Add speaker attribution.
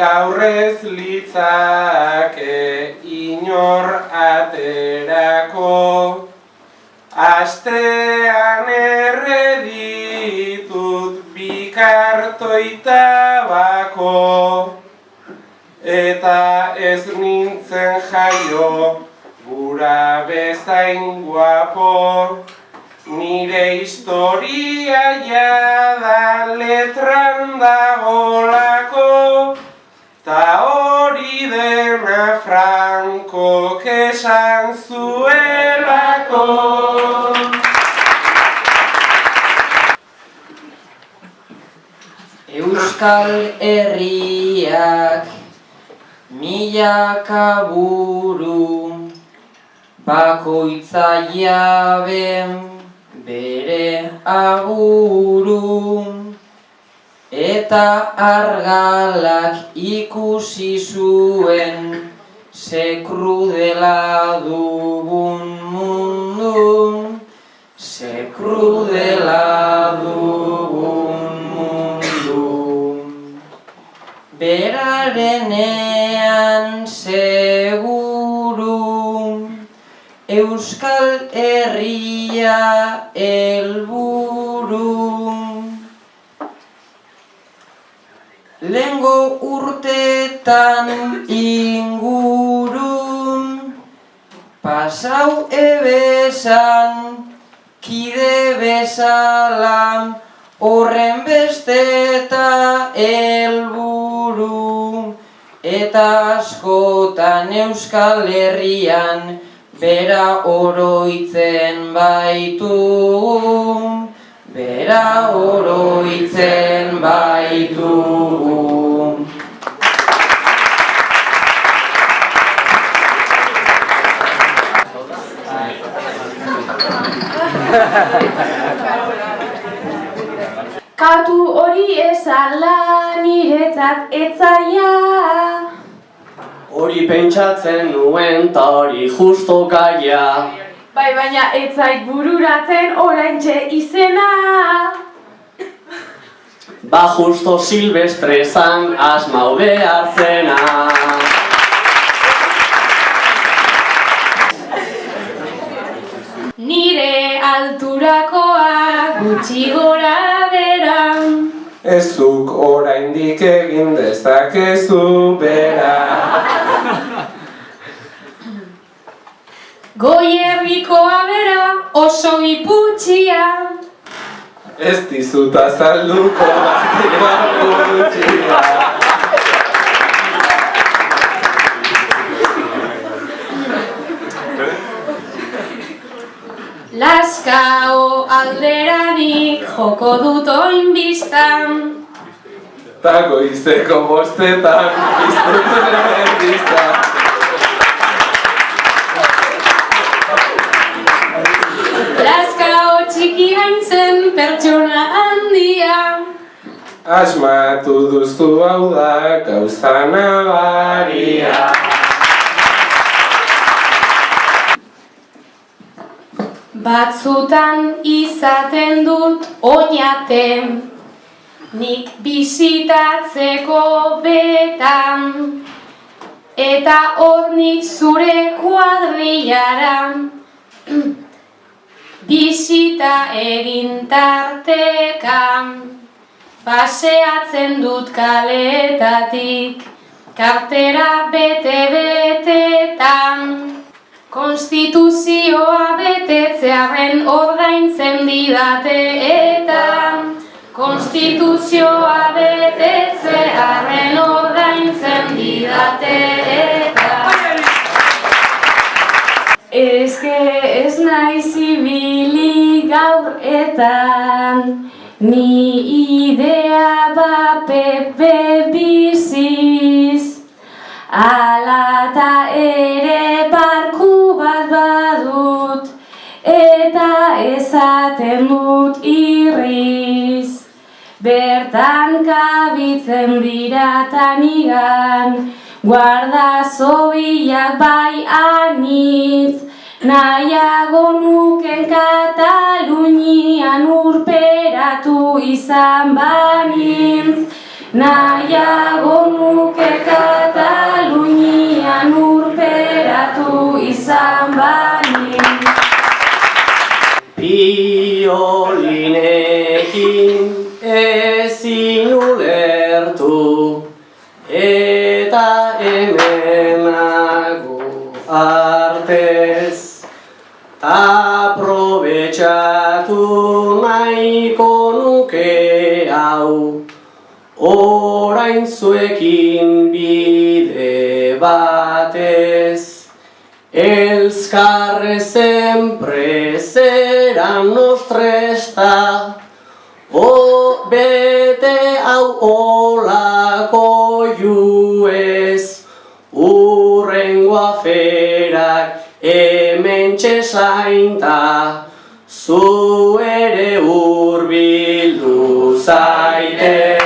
Speaker 1: gaur ez litzake inor aterako, astean erreditut bi kartoi tabako, eta ez nintzen jaio gura bezain guapo, nire historia jada letran dagolako, ta hori dena Frankok esan zuelako.
Speaker 2: Euskal Herriak milaka buru, bakoitza jabe bere aburu, eta argalak ikusi zuen ze krudela dugun mundu, ze krudela dugun mundu. Berarenean seguru, Euskal Herria helburu. Lehengo urtetan inguru, pasau ebesan, kide bezala, horren besteta helburu. Eta askotan Euskal Herrian bera oroitzen baitu, bera oroitzen baitu.
Speaker 3: Katu hori ezala niretzat etzaia,
Speaker 4: hori pentsatzen nuen ta hori justo gaia.
Speaker 3: bai baina etzait bururatzen oraintxe izena.
Speaker 4: Ba justo Silvestre zan asmau behar zena.
Speaker 3: Nire alturakoa gutxi gora bera,
Speaker 1: Ez zuk oraindik egin dezakezu bera.
Speaker 3: Goierrikoa bera oso iputxia,
Speaker 1: Ez dizut azalduko batera gutxia.
Speaker 3: Lazkao alderanik joko dut oinbistan,
Speaker 1: Ta goizeko bostetan piztut erdizta.
Speaker 3: Lazkao txiki haintzen pertsona handia,
Speaker 1: Asmatu duzu hau da gauza nabaria.
Speaker 3: batzutan izaten dut oinaten, nik bisitatzeko betan, eta hor nik zure kuadrillara bisita egin tartekan, paseatzen dut kaletatik, kartera bete-betetan. Konstituzioa betetzearen ordaintzen didate eta Konstituzioa betetzearen ordaintzen didate eta ez naiz ibili gaur eta ni idea bapepe biziz, alata ere barku bat badut, eta esaten dut irriz. Bertan kabitzen dira tanigan, guarda zobilak bai anitz, nahiago nuken Katalunian urperatu izan banintz. nahiago nuke Katalunian urperatu izan banin.
Speaker 4: Piolinekin ezin ulertu, eta hemenago artez, aprobetxatu nahiko nuke hau, orain zuekin bide batez. Elzkarre sempre zeran nostresta, bete hau olako juez, urrengo aferak hementxe zainta, zu ere hurbildu zaitez.